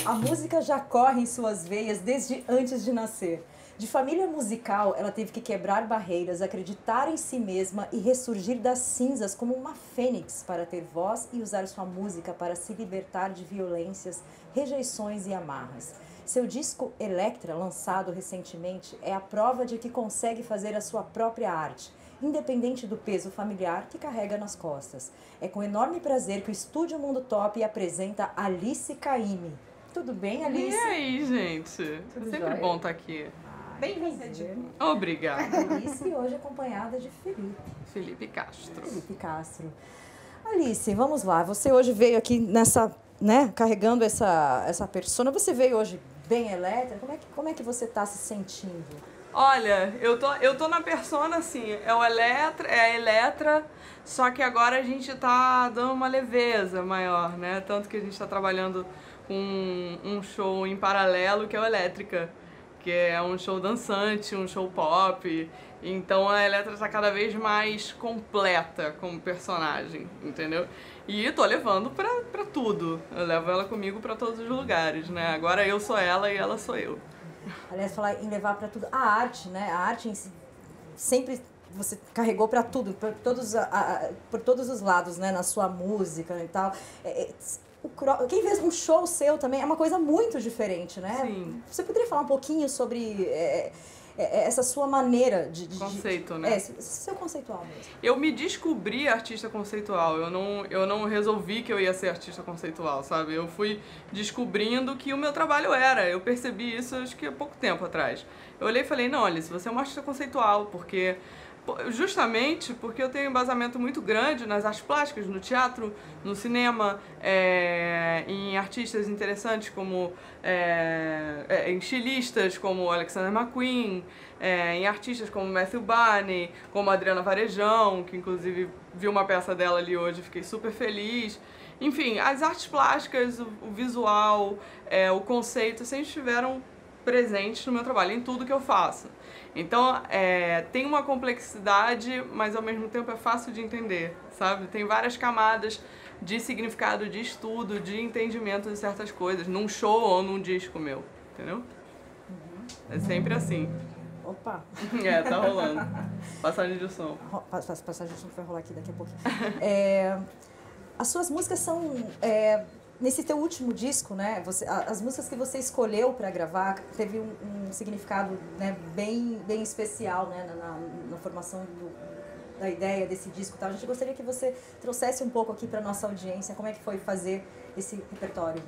A música já corre em suas veias desde antes de nascer. De família musical, ela teve que quebrar barreiras, acreditar em si mesma e ressurgir das cinzas como uma fênix para ter voz e usar sua música para se libertar de violências, rejeições e amarras. Seu disco Electra, lançado recentemente, é a prova de que consegue fazer a sua própria arte, independente do peso familiar que carrega nas costas. É com enorme prazer que o Estúdio Mundo Top apresenta Alice Caymmi. Tudo bem, Alice? E aí, gente? Tudo É sempre jóia? bom estar aqui. Bem-vinda. Obrigada. Alice hoje acompanhada de Felipe Castro. Felipe Castro. Alice, vamos lá. Você hoje veio aqui nessa, né, carregando essa persona. Você veio hoje bem elétrica. Como é que você está se sentindo? Olha, eu tô na persona assim, é a Eletra, só que agora a gente tá dando uma leveza maior, né? Tanto que a gente tá trabalhando com um show em paralelo que é o Elétrica, que é um show dançante, um show pop. Então a Eletra tá cada vez mais completa como personagem, entendeu? E tô levando pra tudo. Eu levo ela comigo pra todos os lugares, né? Agora eu sou ela e ela sou eu. Aliás, falar em levar para tudo. A arte, né? A arte em si, sempre você carregou para tudo, por todos os lados, né? Na sua música e tal. Quem fez um show seu também é uma coisa muito diferente, né? Sim. Você poderia falar um pouquinho sobre essa sua maneira de Conceito, né? Seu conceitual mesmo. Eu me descobri artista conceitual, eu não resolvi que eu ia ser artista conceitual, sabe? Eu fui descobrindo que o meu trabalho era, eu percebi isso acho que há pouco tempo atrás. Eu olhei e falei, não, Alice, você é uma artista conceitual, justamente porque eu tenho um embasamento muito grande nas artes plásticas, no teatro, no cinema, em artistas interessantes como em estilistas como Alexander McQueen, em artistas como Matthew Barney, como Adriana Varejão, que inclusive vi uma peça dela ali hoje e fiquei super feliz. Enfim, as artes plásticas, o visual, o conceito sempre estiveram presentes no meu trabalho, em tudo que eu faço. Então, tem uma complexidade, mas ao mesmo tempo é fácil de entender, sabe? Tem várias camadas de significado, de estudo, de entendimento de certas coisas, num show ou num disco meu, entendeu? É sempre assim. Opa! Tá rolando. Passagem de som. Passagem de som que vai rolar aqui daqui a pouquinho. As suas músicas são... nesse teu último disco, né, as músicas que você escolheu para gravar teve um significado, né, bem especial, né, na formação da ideia desse disco. Tá? A gente gostaria que você trouxesse um pouco aqui para nossa audiência como é que foi fazer esse repertório.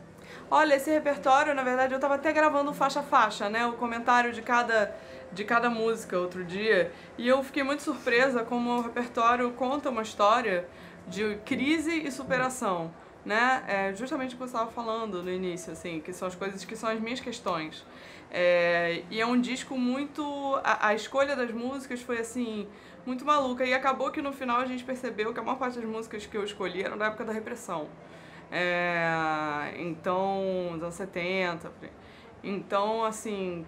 Olha, esse repertório, na verdade, eu estava até gravando faixa a faixa, né, o comentário de cada música outro dia, e eu fiquei muito surpresa como o repertório conta uma história de crise e superação. Né? Justamente o que você estava falando no início, assim, que são as coisas que são as minhas questões. E é um disco muito... A escolha das músicas foi, assim, muito maluca. E acabou que no final a gente percebeu que a maior parte das músicas que eu escolhi eram da época da repressão. Então, dos anos 70. Então, assim,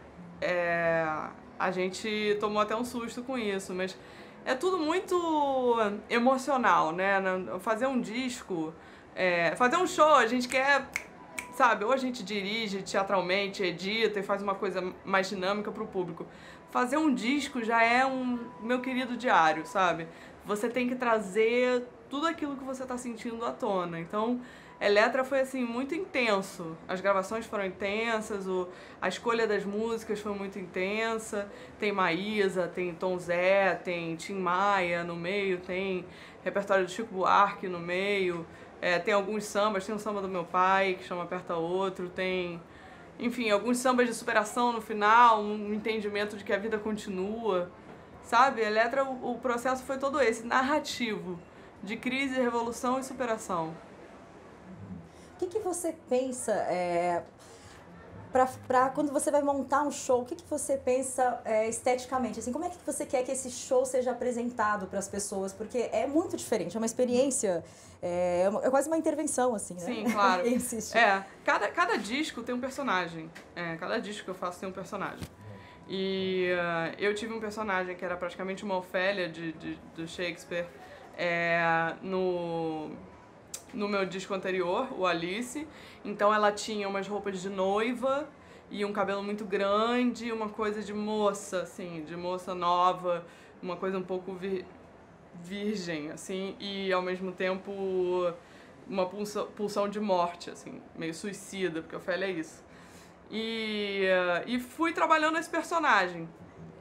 a gente tomou até um susto com isso, mas é tudo muito emocional, né? Fazer um disco... fazer um show, a gente quer, sabe, ou a gente dirige teatralmente, edita e faz uma coisa mais dinâmica pro público. Fazer um disco já é meu querido diário, sabe? Você tem que trazer tudo aquilo que você tá sentindo à tona. Então, Eletra foi, assim, muito intenso. As gravações foram intensas, a escolha das músicas foi muito intensa. Tem Maísa, tem Tom Zé, tem Tim Maia no meio, tem repertório do Chico Buarque no meio. Tem alguns sambas, tem um samba do meu pai, que chama Aperta Outro, tem, enfim, alguns sambas de superação no final, um entendimento de que a vida continua, sabe? Eletra, o processo foi todo esse, narrativo, de crise, revolução e superação. O que você pensa, pra quando você vai montar um show, o que você pensa esteticamente? Assim, como é que você quer que esse show seja apresentado para as pessoas? Porque é muito diferente, é uma experiência, é quase uma intervenção, assim, né? Sim, claro. Quem assiste. Cada disco tem um personagem, cada disco que eu faço tem um personagem. E eu tive um personagem que era praticamente uma Ofélia do Shakespeare no no meu disco anterior, o Alice. Então ela tinha umas roupas de noiva e um cabelo muito grande, uma coisa de moça, assim, de moça nova, uma coisa um pouco virgem, assim, e ao mesmo tempo uma pulsão de morte, assim, meio suicida, porque a Ofélia é isso. E fui trabalhando esse personagem.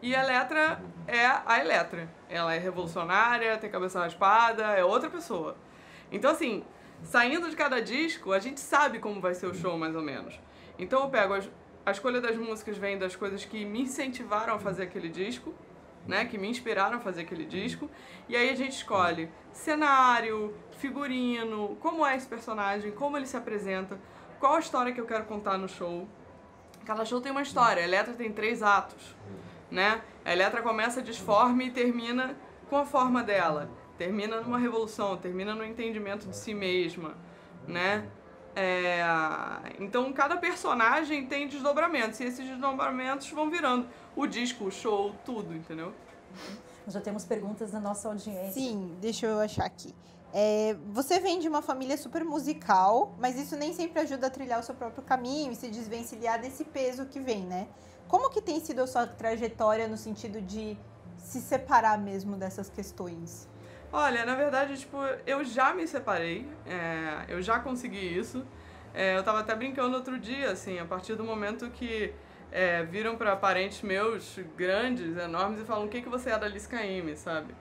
E a Eletra é a Eletra. Ela é revolucionária, tem cabeça raspada, é outra pessoa. Então, assim, saindo de cada disco, a gente sabe como vai ser o show, mais ou menos. Então eu pego a escolha das músicas vem das coisas que me incentivaram a fazer aquele disco, né, que me inspiraram a fazer aquele disco, e aí a gente escolhe cenário, figurino, como é esse personagem, como ele se apresenta, qual a história que eu quero contar no show. Cada show tem uma história, a Eletra tem 3 atos, né? A Eletra começa disforme e termina com a forma dela, termina numa revolução, termina no entendimento de si mesma, né? Então cada personagem tem desdobramentos, e esses desdobramentos vão virando o disco, o show, tudo, entendeu? Nós já temos perguntas da nossa audiência. Sim, deixa eu achar aqui. Você vem de uma família super musical, mas isso nem sempre ajuda a trilhar o seu próprio caminho e se desvencilhar desse peso que vem, né? Como que tem sido a sua trajetória no sentido de se separar mesmo dessas questões? Olha, na verdade, tipo, eu já me separei, eu já consegui isso. Eu tava até brincando outro dia, assim, a partir do momento que viram pra parentes meus, grandes, enormes, e falam, o que você é da Alice Caymmi, sabe?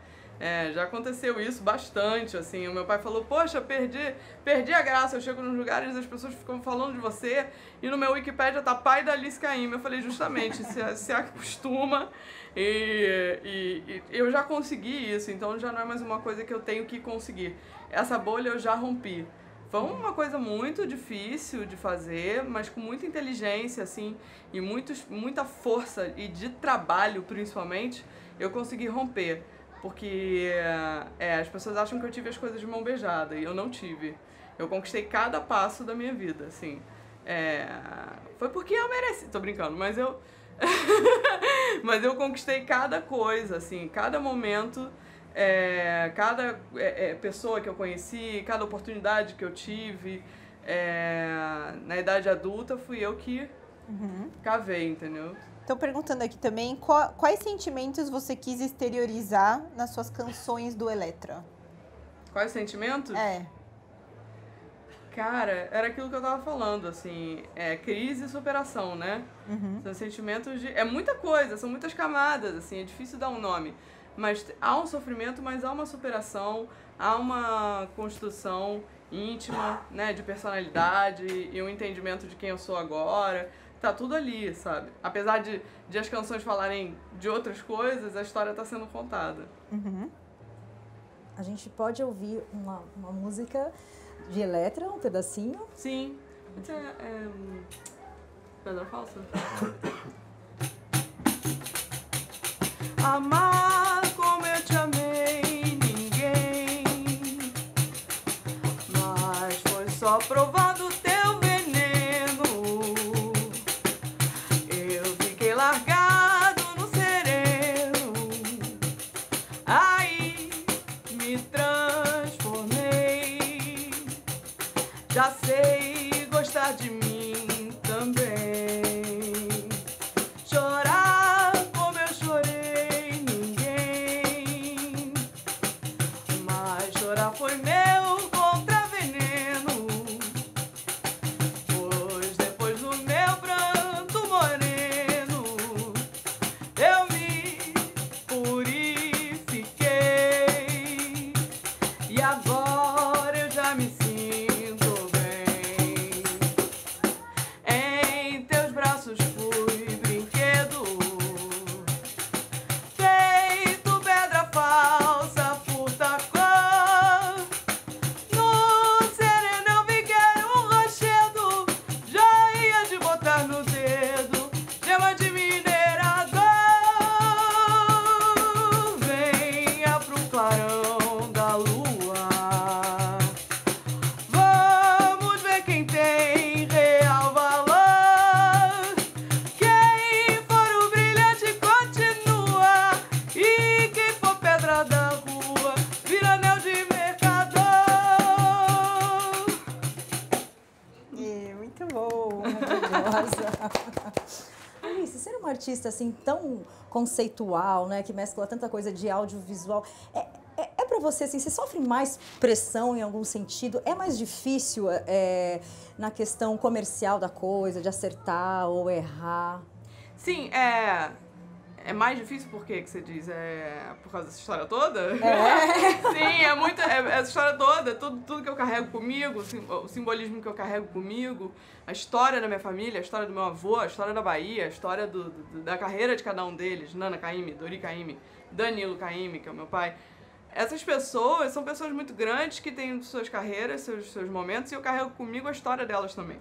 Já aconteceu isso bastante, assim, o meu pai falou, poxa, perdi a graça, eu chego nos lugares e as pessoas ficam falando de você, e no meu Wikipédia tá pai da Alice Caymmi. Eu falei, justamente, se acostuma, e eu já consegui isso, então já não é mais uma coisa que eu tenho que conseguir. Essa bolha eu já rompi. Foi uma coisa muito difícil de fazer, mas com muita inteligência, assim, e muita força, e de trabalho, principalmente, eu consegui romper. Porque as pessoas acham que eu tive as coisas de mão beijada, e eu não tive. Eu conquistei cada passo da minha vida, assim. Foi porque eu mereci. Tô brincando, mas eu... mas eu conquistei cada coisa, assim, cada momento, cada pessoa que eu conheci, cada oportunidade que eu tive. Na idade adulta, fui eu que cavei, entendeu? Estou perguntando aqui também, quais sentimentos você quis exteriorizar nas suas canções do Eletra? Quais sentimentos? Cara, era aquilo que eu tava falando, assim, crise e superação, né? São sentimentos de... É muita coisa, são muitas camadas, assim, é difícil dar um nome. Mas há um sofrimento, mas há uma superação, há uma construção íntima, né, de personalidade e um entendimento de quem eu sou agora. Tá tudo ali, sabe? Apesar de as canções falarem de outras coisas, a história tá sendo contada. A gente pode ouvir uma música de Eletra, um pedacinho? Sim. Pedra falsa? Amar como eu te amei, ninguém. Mas foi só provado teu veneno. Eu fiquei largado no sereno. Aí me transformei. Já sei gostar de mim também. Chorar como eu chorei, ninguém. Mas chorar foi meu contraveneno. Pois depois do meu pranto moreno, eu me purifiquei. E agora eu já me sinto bem. Em teus braços fui brinquedo, feito pedra falsa, furta cor. No sereno eu vi que era um rochedo, joia de botar no dedo, gema de minerador. Venha pro clarão da lua, vamos ver quem tem real valor. Quem for o brilhante continua, e quem for pedra da rua vira anel de mercador. maravilhosa. Alice, ser uma artista assim tão conceitual, né, que mescla tanta coisa de audiovisual, é para você assim, você sofre mais pressão em algum sentido? É mais difícil na questão comercial da coisa, de acertar ou errar? Sim, é mais difícil por quê que você diz? É por causa dessa história toda? Sim, é muito. Essa história toda, tudo que eu carrego comigo, o simbolismo que eu carrego comigo, a história da minha família, a história do meu avô, a história da Bahia, a história da carreira de cada um deles, Nana Caymmi, Dori Caymmi, Danilo Caymmi, que é o meu pai. Essas pessoas são pessoas muito grandes que têm suas carreiras, seus momentos, e eu carrego comigo a história delas também.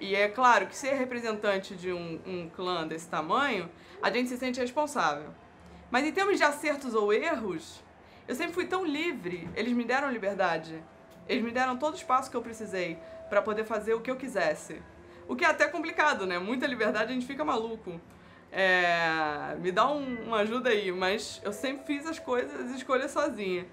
E é claro que ser representante de um clã desse tamanho, a gente se sente responsável. Mas em termos de acertos ou erros, eu sempre fui tão livre, eles me deram liberdade. Eles me deram todo o espaço que eu precisei para poder fazer o que eu quisesse. O que é até complicado, né? Muita liberdade, a gente fica maluco. Me dá uma ajuda aí, mas eu sempre fiz as escolhas sozinha.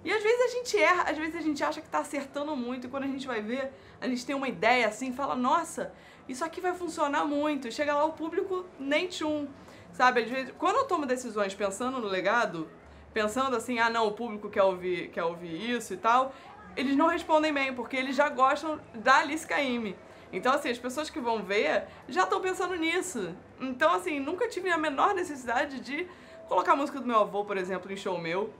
E às vezes a gente erra, às vezes a gente acha que tá acertando muito, e quando a gente vai ver, a gente tem uma ideia assim, fala, nossa, isso aqui vai funcionar muito, e chega lá o público nem tchum, sabe? Às vezes, quando eu tomo decisões pensando no legado, pensando assim, não, o público quer ouvir isso e tal, eles não respondem bem, porque eles já gostam da Alice Caymmi. Então, assim, as pessoas que vão ver já estão pensando nisso. Então, assim, nunca tive a menor necessidade de colocar a música do meu avô, por exemplo, em show meu,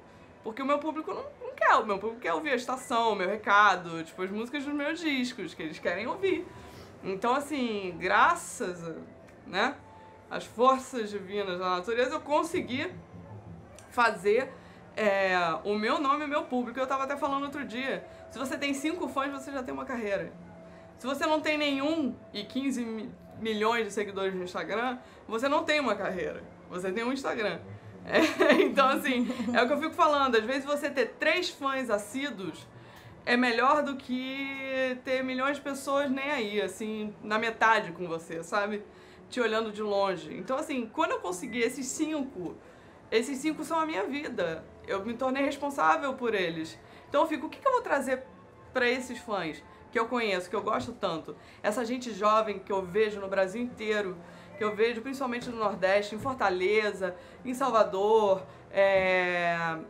porque o meu público não quer. O meu público quer ouvir a estação, o meu recado, tipo, as músicas dos meus discos, que eles querem ouvir. Então, assim, graças, né, às forças divinas da natureza, eu consegui fazer o meu nome e o meu público. Eu tava até falando outro dia, se você tem 5 fãs, você já tem uma carreira. Se você não tem nenhum e 15 milhões de seguidores no Instagram, você não tem uma carreira. Você tem um Instagram. Então, assim, é o que eu fico falando. Às vezes você ter 3 fãs assíduos é melhor do que ter milhões de pessoas nem aí, assim, na metade com você, sabe? Te olhando de longe. Então, assim, quando eu consegui esses 5 são a minha vida. Eu me tornei responsável por eles. Então eu fico, o que eu vou trazer pra esses fãs que eu conheço, que eu gosto tanto? Essa gente jovem que eu vejo no Brasil inteiro, que eu vejo principalmente no Nordeste, em Fortaleza, em Salvador,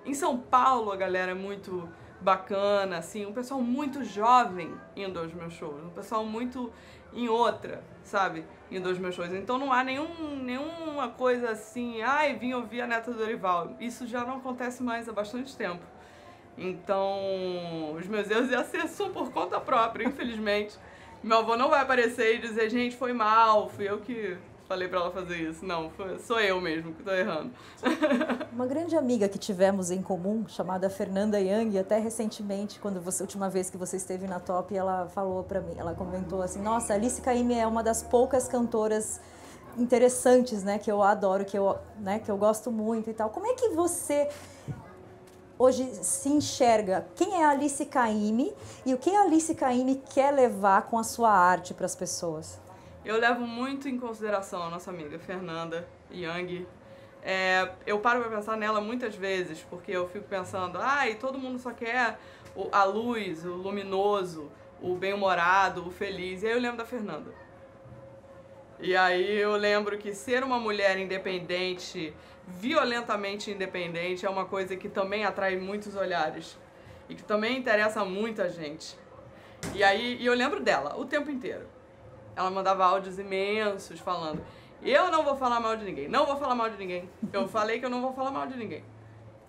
em São Paulo, a galera é muito bacana, assim, um pessoal muito jovem indo aos meus shows, um pessoal muito em outra, sabe, indo aos meus shows. Então não há nenhuma coisa assim, vim ouvir a Neta Dorival. Isso já não acontece mais há bastante tempo. Então, os meus erros e acertos são por conta própria, infelizmente. Meu avô não vai aparecer e dizer, gente, foi mal, fui eu que falei pra ela fazer isso. Não, sou eu mesmo que tô errando. Uma grande amiga que tivemos em comum, chamada Fernanda Young, até recentemente, a última vez que você esteve na Top, ela falou pra mim, ela comentou assim, nossa, Alice Caymmi é uma das poucas cantoras interessantes, né, que eu adoro, que eu gosto muito e tal. Como é que você hoje se enxerga? Quem é a Alice Caymmi e o que a Alice Caymmi quer levar com a sua arte para as pessoas? Eu levo muito em consideração a nossa amiga Fernanda Young. Eu paro pra pensar nela muitas vezes, porque eu fico pensando, todo mundo só quer a luz, o luminoso, o bem-humorado, o feliz. E aí eu lembro da Fernanda. E aí eu lembro que ser uma mulher independente, violentamente independente, é uma coisa que também atrai muitos olhares e que também interessa muita gente. E eu lembro dela o tempo inteiro. Ela mandava áudios imensos falando, eu não vou falar mal de ninguém, não vou falar mal de ninguém. Eu falei que eu não vou falar mal de ninguém.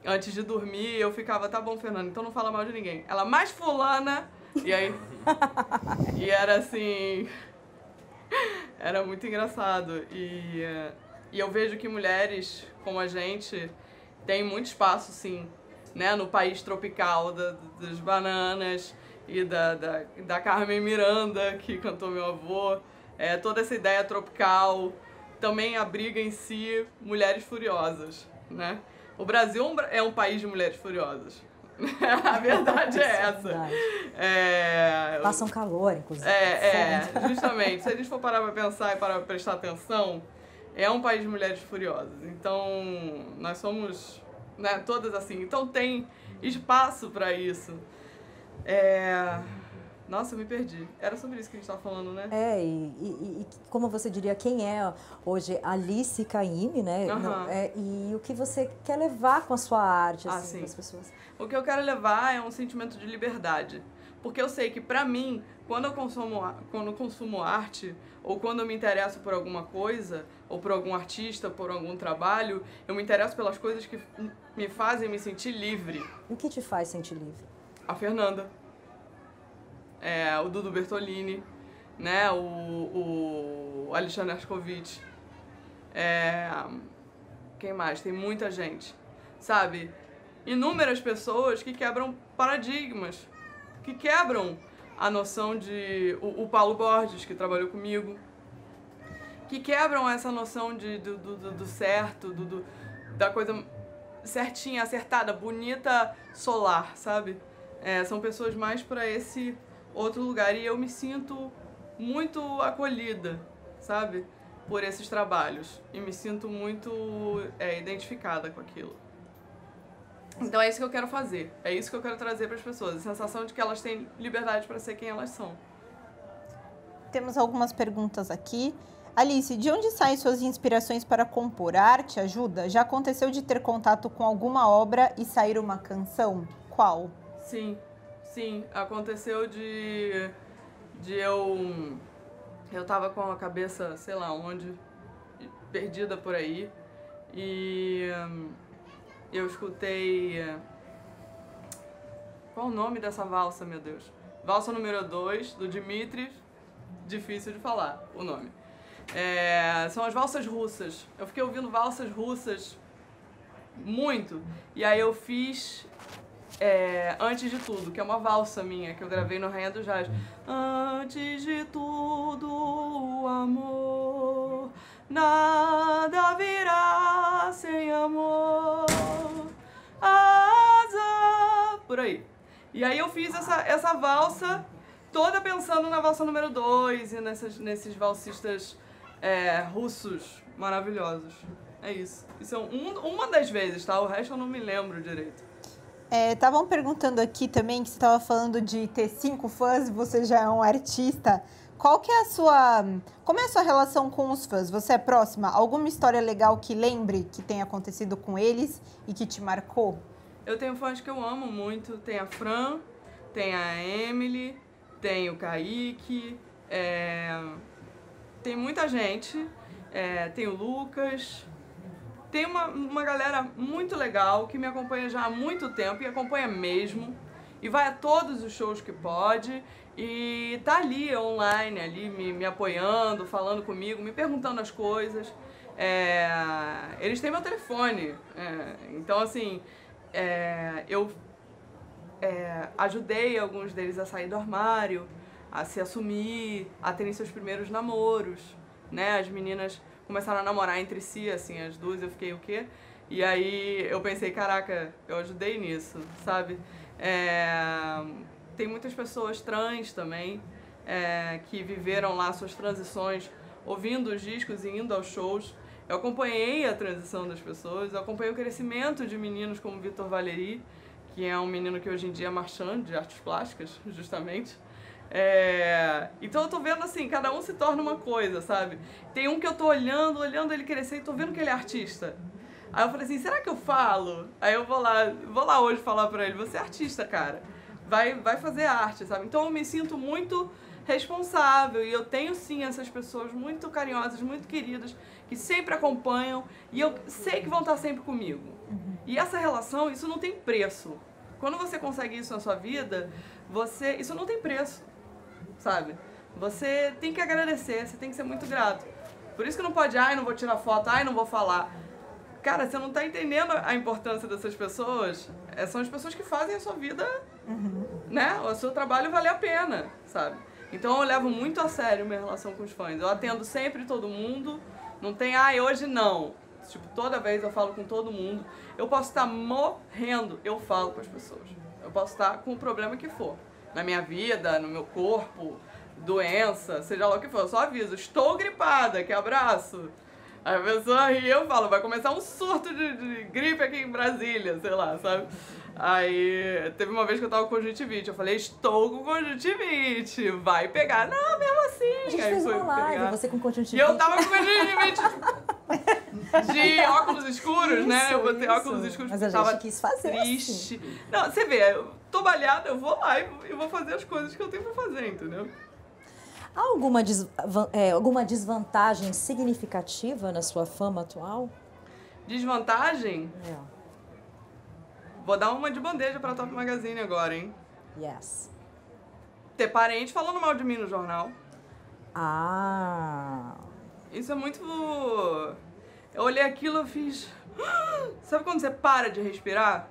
Antes de dormir, eu ficava, tá bom, Fernanda, então não fala mal de ninguém. Ela, mais fulana, e aí... E era assim... Era muito engraçado. E eu vejo que mulheres como a gente têm muito espaço, sim, né, no país tropical das bananas e da Carmen Miranda, que cantou meu avô. Toda essa ideia tropical também abriga em si mulheres furiosas, né? O Brasil é um país de mulheres furiosas. A verdade é essa. Passam calor, inclusive. Justamente. Se a gente for parar pra pensar e parar pra prestar atenção, é um país de mulheres furiosas. Então, nós somos, né, todas assim. Então tem espaço pra isso. Nossa, eu me perdi. Era sobre isso que a gente tava falando, né? E como você diria, quem é hoje Alice Caymmi, né? E o que você quer levar com a sua arte, assim, para as pessoas? O que eu quero levar é um sentimento de liberdade. Porque eu sei que, pra mim, quando eu consumo arte, ou quando eu me interesso por alguma coisa, ou por algum artista, por algum trabalho, eu me interesso pelas coisas que me fazem me sentir livre. O que te faz sentir livre? A Fernanda. O Dudu Bertolini, né? O Alexandre Ascovitch. Quem mais? Tem muita gente, sabe? Inúmeras pessoas que quebram paradigmas, que quebram a noção de... O Paulo Borges, que trabalhou comigo, que quebram essa noção do certo, da coisa certinha, acertada, bonita, solar, sabe? São pessoas mais para esse outro lugar e eu me sinto muito acolhida, sabe? Por esses trabalhos e me sinto muito identificada com aquilo. Então é isso que eu quero fazer, é isso que eu quero trazer para as pessoas, a sensação de que elas têm liberdade para ser quem elas são. Temos algumas perguntas aqui. Alice, de onde saem suas inspirações para compor? A arte ajuda? Já aconteceu de ter contato com alguma obra e sair uma canção? Qual? Sim, aconteceu de eu tava com a cabeça, sei lá onde, perdida por aí, e eu escutei... Qual o nome dessa valsa, meu Deus? Valsa número 2, do Dmitri, difícil de falar o nome. São as valsas russas. Eu fiquei ouvindo valsas russas muito, e aí eu fiz... Antes de Tudo, que é uma valsa minha, que eu gravei no Rainha do Jazz. Antes de tudo, o amor, nada virá sem amor, asa, por aí. E aí eu fiz essa valsa toda pensando na valsa número 2 e nesses valsistas russos maravilhosos. É isso. Isso é uma das vezes, tá? O resto eu não me lembro direito. Estavam perguntando aqui também que você estava falando de ter 5 fãs e você já é um artista. Como é a sua relação com os fãs? Você é próxima? Alguma história legal que lembre que tenha acontecido com eles e que te marcou? Eu tenho fãs que eu amo muito. Tem a Fran, tem a Emily, tem o Kaique, tem muita gente, tem o Lucas. Tem uma galera muito legal que me acompanha já há muito tempo e acompanha mesmo. E vai a todos os shows que pode e tá ali online, ali me apoiando, falando comigo, me perguntando as coisas. Eles têm meu telefone. Então, assim, eu ajudei alguns deles a sair do armário, a se assumir, a terem seus primeiros namoros, né? As meninas começaram a namorar entre si, assim, as duas, eu fiquei o quê? E aí eu pensei, caraca, eu ajudei nisso, sabe? Tem muitas pessoas trans também, que viveram lá suas transições, ouvindo os discos e indo aos shows. Eu acompanhei a transição das pessoas, eu acompanhei o crescimento de meninos como Vitor Valéry, que é um menino que hoje em dia é marchand de artes plásticas, justamente. Então eu tô vendo assim, cada um se torna uma coisa, sabe? Tem um que eu tô olhando ele crescer e tô vendo que ele é artista. Aí eu falei assim, será que eu falo? Aí eu vou lá hoje falar pra ele, você é artista, cara. Vai fazer arte, sabe? Então eu me sinto muito responsável e eu tenho sim essas pessoas muito carinhosas, muito queridas, que sempre acompanham e eu sei que vão estar sempre comigo. E essa relação, isso não tem preço. Quando você consegue isso na sua vida, isso não tem preço. Sabe? Você tem que agradecer, você tem que ser muito grato. Por isso que não pode, não vou tirar foto, não vou falar. Cara, você não tá entendendo a importância dessas pessoas. São as pessoas que fazem a sua vida, né? O seu trabalho valer a pena, sabe? Então eu levo muito a sério minha relação com os fãs. Eu atendo sempre todo mundo. Não tem, hoje não. Tipo, toda vez eu falo com todo mundo. Eu posso estar morrendo, eu falo com as pessoas. Eu posso estar com o problema que for. Na minha vida, no meu corpo, doença, seja lá o que for. Eu só aviso, estou gripada, que abraço. Aí a pessoa ri e eu falo, vai começar um surto de gripe aqui em Brasília, sei lá, sabe? Aí, teve uma vez que eu tava com conjuntivite. Eu falei, estou com conjuntivite. Vai pegar. Não, mesmo assim. A gente Aí fez foi uma live, pegar. você com conjuntivite. E eu tava com conjuntivite de óculos escuros, né? Eu botei óculos escuros Mas porque a tava gente quis fazer triste. assim. Não, você vê, eu tô balhada, eu vou lá e vou fazer as coisas que eu tenho pra fazer, entendeu? Há alguma desvantagem significativa na sua fama atual? Desvantagem? É. Vou dar uma de bandeja pra Top Magazine agora, hein? Yes. Ter parente falando mal de mim no jornal. Ah. Isso é muito... Eu olhei aquilo e fiz... Sabe quando você para de respirar?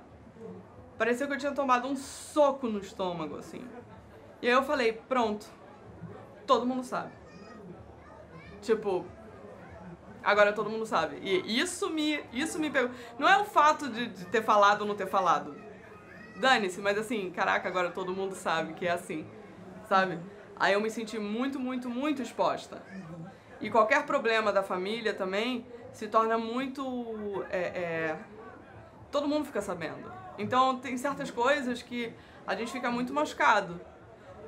Parecia que eu tinha tomado um soco no estômago, assim. E aí eu falei, pronto. Todo mundo sabe. Tipo... Agora todo mundo sabe. E isso me pegou. Não é o fato de ter falado ou não ter falado. Dane-se, mas assim, caraca, agora todo mundo sabe que é assim. Sabe? Aí eu me senti muito, muito, muito exposta. E qualquer problema da família também se torna muito... todo mundo fica sabendo. Então tem certas coisas que a gente fica muito machucado.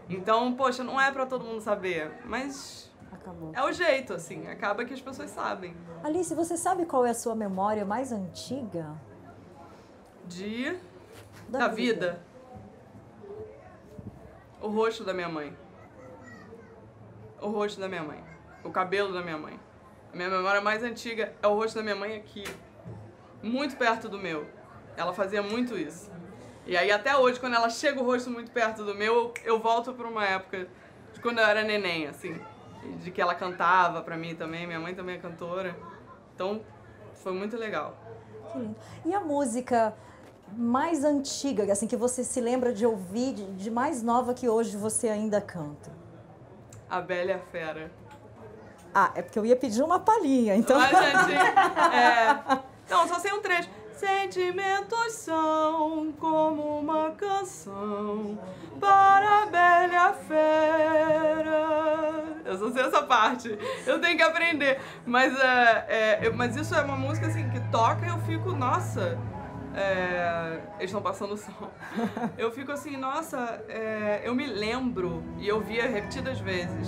Então, poxa, não é pra todo mundo saber, mas... Acabou. É o jeito, assim, acaba que as pessoas sabem. Alice, você sabe qual é a sua memória mais antiga? Da vida. O rosto da minha mãe. O rosto da minha mãe. O cabelo da minha mãe. A minha memória mais antiga é o rosto da minha mãe aqui. Muito perto do meu. Ela fazia muito isso. E aí até hoje, quando ela chega o rosto muito perto do meu, eu volto pra uma época de quando eu era neném, assim. De que ela cantava pra mim também, minha mãe também é cantora. Então, foi muito legal. Que lindo. E a música mais antiga, assim, que você se lembra de ouvir, de mais nova que hoje você ainda canta? A Bela e a Fera. Ah, é porque eu ia pedir uma palhinha, então... Mas, gente, não, só sei um trecho. Sentimentos são como uma canção para a Bela e a Fera. Eu só sei essa parte. Eu tenho que aprender. Mas, mas isso é uma música assim que toca e eu fico, nossa. Eles estão passando o som. Eu fico assim, nossa, eu me lembro e eu via repetidas vezes.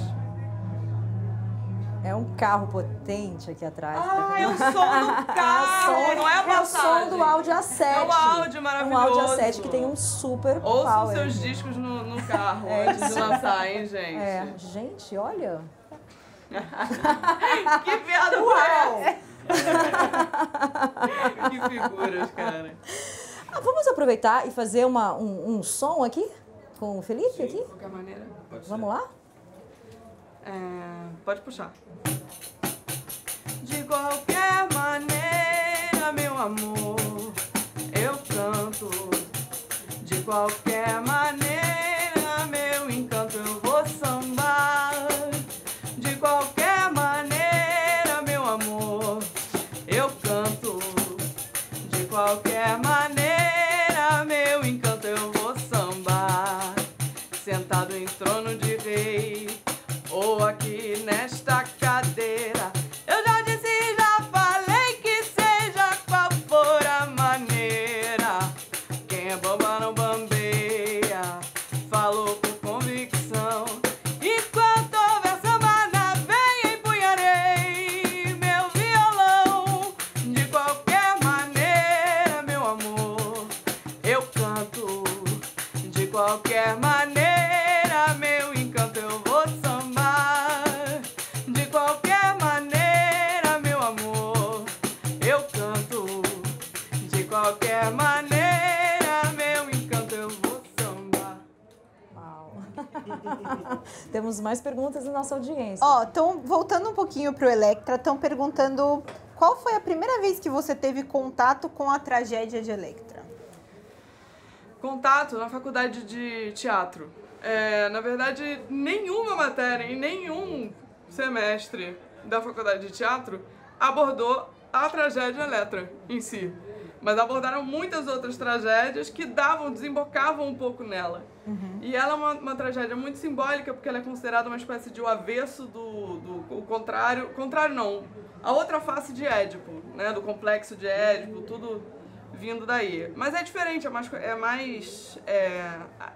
É um carro potente aqui atrás. Ah, é o som do carro, não é a passagem. É o som do áudio A7. É o áudio maravilhoso. Um áudio A7 que tem um super Ouçam power. seus discos no carro antes de lançar, hein, gente? Gente, olha. Que piada foi essa? Que figuras, cara. Vamos aproveitar e fazer um som aqui com o Felipe? Sim, aqui? de qualquer maneira. Vamos lá? Pode puxar. De qualquer maneira, meu amor, eu canto. De qualquer maneira, meu encanto, eu vou sambar. De qualquer maneira, meu amor, eu canto. De qualquer maneira, meu encanto, eu vou sambar. Sentado em trono de rei, ou aqui nesta cadeira, eu já disse e já falei que seja qual for a maneira, quem é bamba não bambeia, falou com convicção. Enquanto houver samba na veia, empunharei meu violão. De qualquer maneira, meu amor, eu canto. De qualquer maneira, meu encanto, eu vou sambar. De qualquer maneira, meu amor, eu canto. De qualquer maneira, meu encanto, eu vou sambar. Uau. Temos mais perguntas da nossa audiência. Ó, então, voltando um pouquinho pro Electra, estão perguntando qual foi a primeira vez que você teve contato com a tragédia de Electra? Contato na faculdade de teatro. Na verdade, nenhuma matéria em nenhum semestre da faculdade de teatro abordou a tragédia Electra em si. Mas abordaram muitas outras tragédias que desembocavam um pouco nela. E ela é uma tragédia muito simbólica, porque ela é considerada uma espécie de o avesso do contrário não, a outra face de Édipo, né, do complexo de Édipo, tudo vindo daí. Mas é diferente,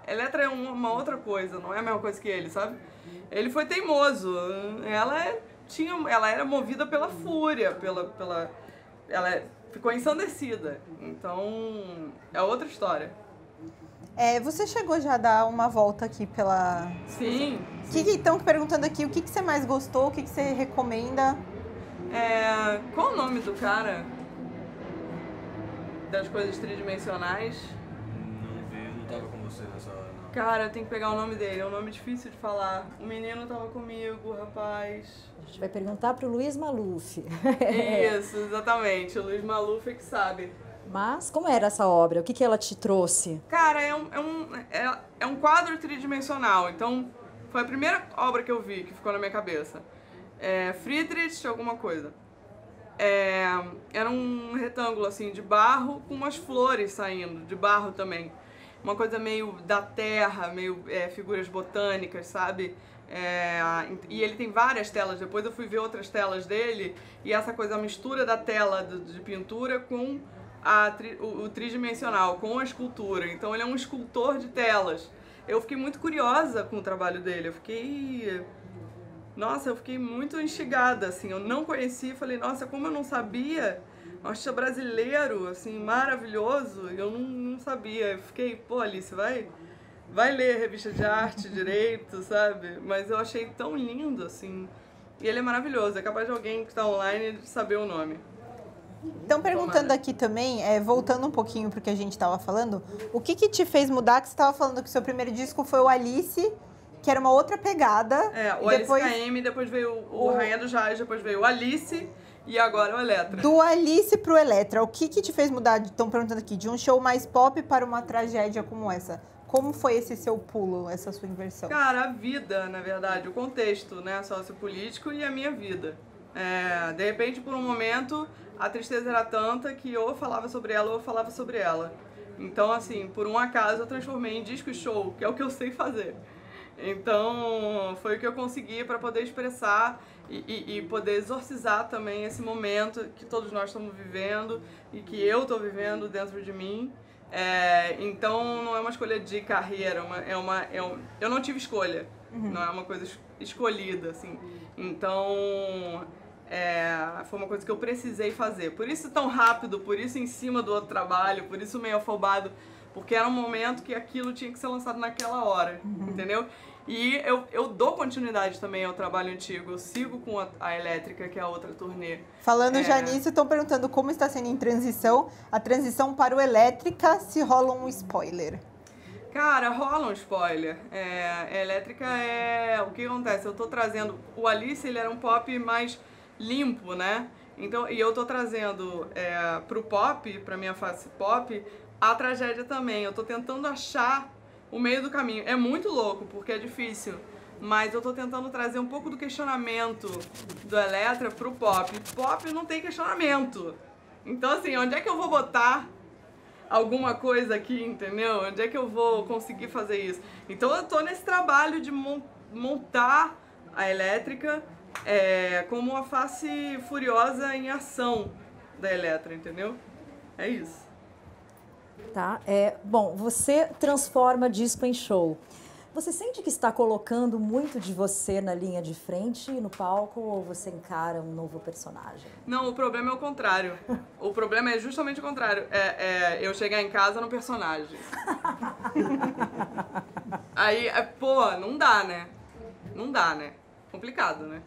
Eletra é uma outra coisa, não é a mesma coisa que ele, sabe? Ele foi teimoso, ela era movida pela fúria, ela ficou ensandecida, então é outra história. Você chegou já a dar uma volta aqui pela... Sim. Estão perguntando aqui o que você mais gostou, o que você recomenda? Qual o nome do cara? Das coisas tridimensionais? Não vi, não tava com você nessa hora, não. Cara, eu tenho que pegar o nome dele, é um nome difícil de falar. O menino tava comigo, o rapaz. A gente vai perguntar pro Luiz Maluf. Isso, exatamente. O Luiz Maluf é que sabe. Mas como era essa obra? O que ela te trouxe? Cara, é um quadro tridimensional. Então, foi a primeira obra que eu vi que ficou na minha cabeça. Friedrich alguma coisa. Era um retângulo assim de barro com umas flores saindo, de barro também. Uma coisa meio da terra, meio figuras botânicas, sabe? E ele tem várias telas. Depois eu fui ver outras telas dele e essa coisa, a mistura da tela de pintura com o tridimensional, com a escultura. Então ele é um escultor de telas. Eu fiquei muito curiosa com o trabalho dele. Eu fiquei muito instigada, assim. Eu não conhecia, falei, nossa, como eu não sabia. Um artista brasileiro, assim, maravilhoso. Eu não sabia. Eu fiquei, pô, Alice, vai ler revista de arte direito, sabe? Mas eu achei tão lindo, assim. E ele é maravilhoso. É capaz de alguém que está online saber o nome. Estão perguntando aqui também, voltando um pouquinho pro que a gente estava falando, o que te fez mudar? Que você estava falando que o seu primeiro disco foi o Alice, que era uma outra pegada. O depois... Alice KM, depois veio o Rainha do Jazz, depois veio o Alice e agora o Eletra. Do Alice pro Eletra, o que te fez mudar, estão perguntando aqui, de um show mais pop para uma tragédia como essa? Como foi esse seu pulo, essa sua inversão? Cara, a vida, na verdade, o contexto, né, sociopolítico e a minha vida. De repente, por um momento, a tristeza era tanta que ou eu falava sobre ela ou eu falava sobre ela. Então, assim, por um acaso eu transformei em disco e show, que é o que eu sei fazer. Então, foi o que eu consegui para poder expressar e poder exorcizar também esse momento que todos nós estamos vivendo e que eu estou vivendo dentro de mim. Então, não é uma escolha de carreira, eu não tive escolha, não é uma coisa escolhida, assim. Então, foi uma coisa que eu precisei fazer. Por isso tão rápido, por isso em cima do outro trabalho, por isso meio afobado, porque era um momento que aquilo tinha que ser lançado naquela hora, entendeu? E eu dou continuidade também ao trabalho antigo, eu sigo com a Elétrica, que é a outra turnê. Falando já nisso, estão perguntando como está sendo a transição para o Elétrica, se rola um spoiler. Cara, rola um spoiler. A Elétrica o que acontece? Eu tô trazendo... O Alice, ele era um pop mais limpo, né? Então, e eu tô trazendo pro pop, pra minha face pop, a tragédia também. Eu tô tentando achar o meio do caminho. É muito louco, porque é difícil. Mas eu tô tentando trazer um pouco do questionamento do Eletra pro pop. Pop não tem questionamento. Então, assim, onde é que eu vou botar alguma coisa aqui, entendeu? Onde é que eu vou conseguir fazer isso? Então eu tô nesse trabalho de montar a Elétrica como uma face furiosa em ação da Eletra, entendeu? É isso. Tá? Bom, você transforma disco em show. Você sente que está colocando muito de você na linha de frente, no palco, ou você encara um novo personagem? Não, o problema é o contrário. O problema é justamente o contrário. Eu chegar em casa no personagem. Aí, não dá, né? Não dá, né? Complicado, né?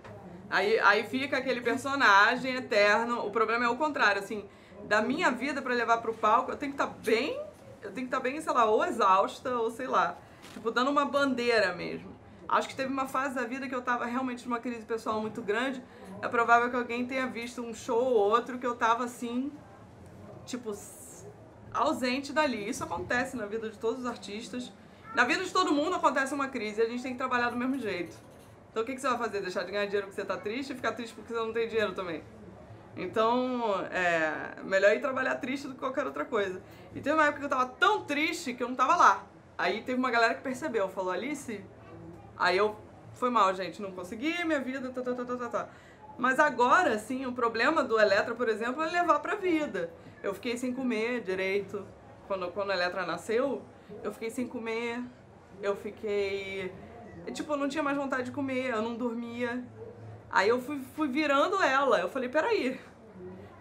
Aí fica aquele personagem eterno. O problema é o contrário, assim, da minha vida pra levar pro palco, eu tenho que estar bem, sei lá, ou exausta, ou sei lá. Tipo, dando uma bandeira mesmo. Acho que teve uma fase da vida que eu tava realmente numa crise pessoal muito grande. É provável que alguém tenha visto um show ou outro que eu tava assim, tipo, ausente dali. Isso acontece na vida de todos os artistas. Na vida de todo mundo acontece uma crise e a gente tem que trabalhar do mesmo jeito. Então o que você vai fazer? Deixar de ganhar dinheiro porque você tá triste e ficar triste porque você não tem dinheiro também? Então, melhor ir trabalhar triste do que qualquer outra coisa. E teve uma época que eu tava tão triste que eu não tava lá. Aí teve uma galera que percebeu, falou, Alice, aí foi mal, gente, não consegui, minha vida, Mas agora, sim, o problema do Eletra, por exemplo, é levar pra vida. Eu fiquei sem comer direito. Quando a Eletra nasceu, eu fiquei sem comer. Eu fiquei... Tipo, eu não tinha mais vontade de comer, eu não dormia. Aí eu fui virando ela. Eu falei, peraí,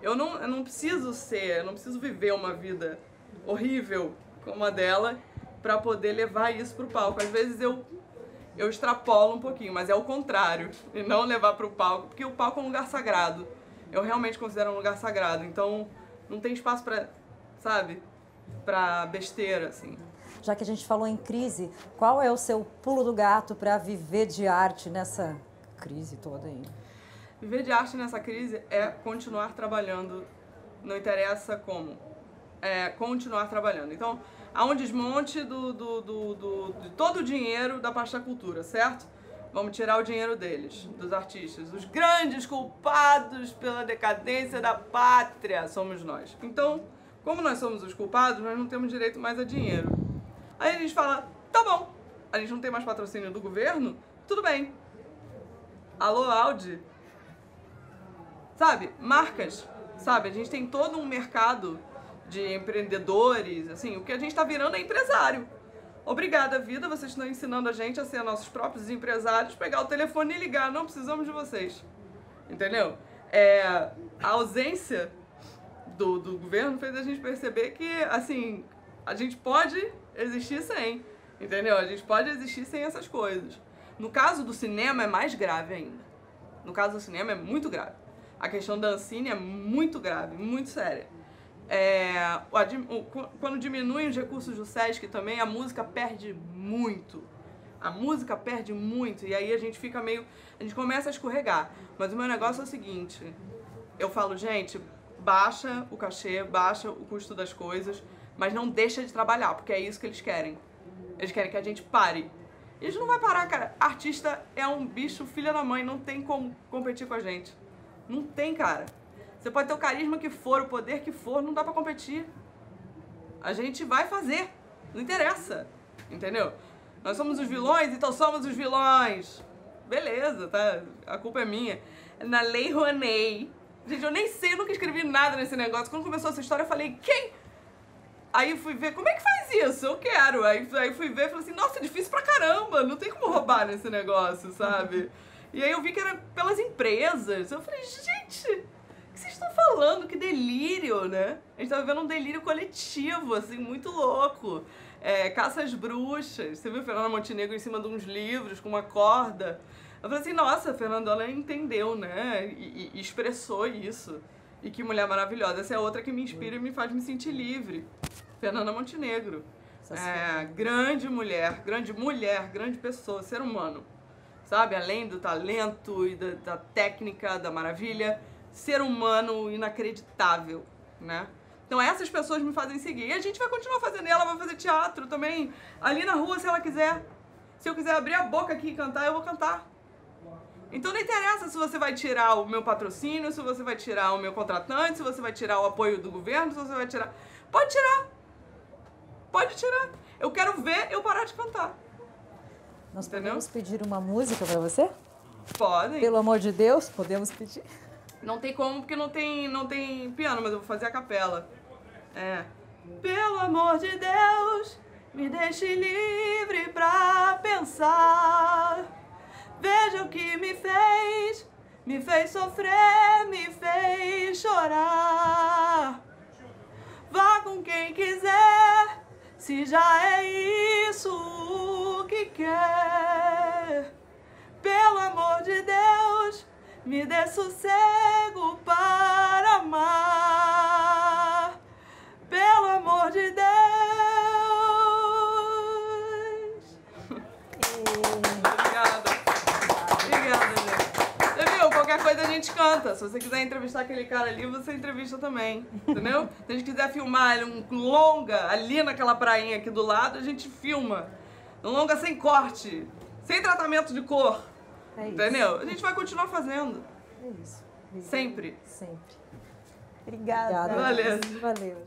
eu não preciso eu não preciso viver uma vida horrível como a dela pra poder levar isso pro palco. Às vezes eu extrapolo um pouquinho, mas é o contrário. E não levar pro palco, porque o palco é um lugar sagrado. Eu realmente considero um lugar sagrado. Então, não tem espaço pra, sabe, pra besteira, assim. Já que a gente falou em crise, qual é o seu pulo do gato para viver de arte nessa crise toda aí? Viver de arte nessa crise é continuar trabalhando, não interessa como, é continuar trabalhando. Então, há um desmonte de todo o dinheiro da parte da cultura, certo? Vamos tirar o dinheiro deles, dos artistas. Os grandes culpados pela decadência da pátria somos nós. Então, como nós somos os culpados, nós não temos direito mais a dinheiro. Aí a gente fala, tá bom, a gente não tem mais patrocínio do governo, tudo bem. Alô, Audi. Sabe, marcas, sabe, a gente tem todo um mercado de empreendedores, assim, o que a gente tá virando é empresário. Obrigada, vida, vocês estão ensinando a gente a ser nossos próprios empresários, pegar o telefone e ligar, não precisamos de vocês. Entendeu? A ausência do governo fez a gente perceber que, assim, a gente pode existir sem, entendeu? A gente pode existir sem essas coisas. No caso do cinema é mais grave ainda. No caso do cinema é muito grave. A questão da Ancine é muito grave, muito séria. Quando diminuem os recursos do Sesc também, a música perde muito. A música perde muito e aí a gente fica meio... A gente começa a escorregar. Mas o meu negócio é o seguinte, eu falo, gente, baixa o cachê, baixa o custo das coisas, mas não deixa de trabalhar, porque é isso que eles querem. Eles querem que a gente pare. E a gente não vai parar, cara. Artista é um bicho filha da mãe, não tem como competir com a gente. Não tem, cara. Você pode ter o carisma que for, o poder que for, não dá pra competir. A gente vai fazer. Não interessa. Entendeu? Nós somos os vilões, então somos os vilões. Beleza, tá? A culpa é minha. Na Lei Rouanet. Gente, eu nem sei, eu nunca escrevi nada nesse negócio. Quando começou essa história, eu falei, quem? Aí fui ver, como é que faz isso? Eu quero. Aí fui ver e falei assim, nossa, é difícil pra caramba. Não tem como roubar nesse negócio, sabe? E aí eu vi que era pelas empresas. Eu falei, gente, o que vocês estão falando? Que delírio, né? A gente tá vivendo um delírio coletivo, assim, muito louco. Caça às bruxas. Você viu Fernanda Montenegro em cima de uns livros com uma corda? Eu falei assim, nossa, a Fernandona entendeu, né? E expressou isso. E que mulher maravilhosa. Essa é outra que me inspira e me faz me sentir livre. Fernanda Montenegro. Grande mulher, grande pessoa, ser humano. Sabe? Além do talento e da técnica, da maravilha, ser humano inacreditável, né? Então essas pessoas me fazem seguir. E a gente vai continuar fazendo. Ela vai fazer teatro também, ali na rua, se ela quiser. Se eu quiser abrir a boca aqui e cantar, eu vou cantar. Então não interessa se você vai tirar o meu patrocínio, se você vai tirar o meu contratante, se você vai tirar o apoio do governo, se você vai tirar... Pode tirar. Pode tirar. Eu quero ver eu parar de cantar. Nós podemos pedir uma música pra você? Podem. Pelo amor de Deus, podemos pedir. Não tem como, porque não tem piano, mas eu vou fazer a capela. Pelo amor de Deus, me deixe livre pra pensar. Veja o que me fez sofrer, me fez chorar. Vá com quem quiser, se já é isso o que quer. Pelo amor de Deus, me dê sossego para amar. Pelo amor de Deus. Obrigada. Obrigada, gente. Você viu? Qualquer coisa a gente canta. Se você quiser entrevistar aquele cara ali, você entrevista também. Entendeu? Se a gente quiser filmar um longa ali naquela prainha aqui do lado, a gente filma. Um longa sem corte, sem tratamento de cor. Entendeu? A gente vai continuar fazendo. É isso. Sempre. Sempre. Obrigada. Valeu. Valeu.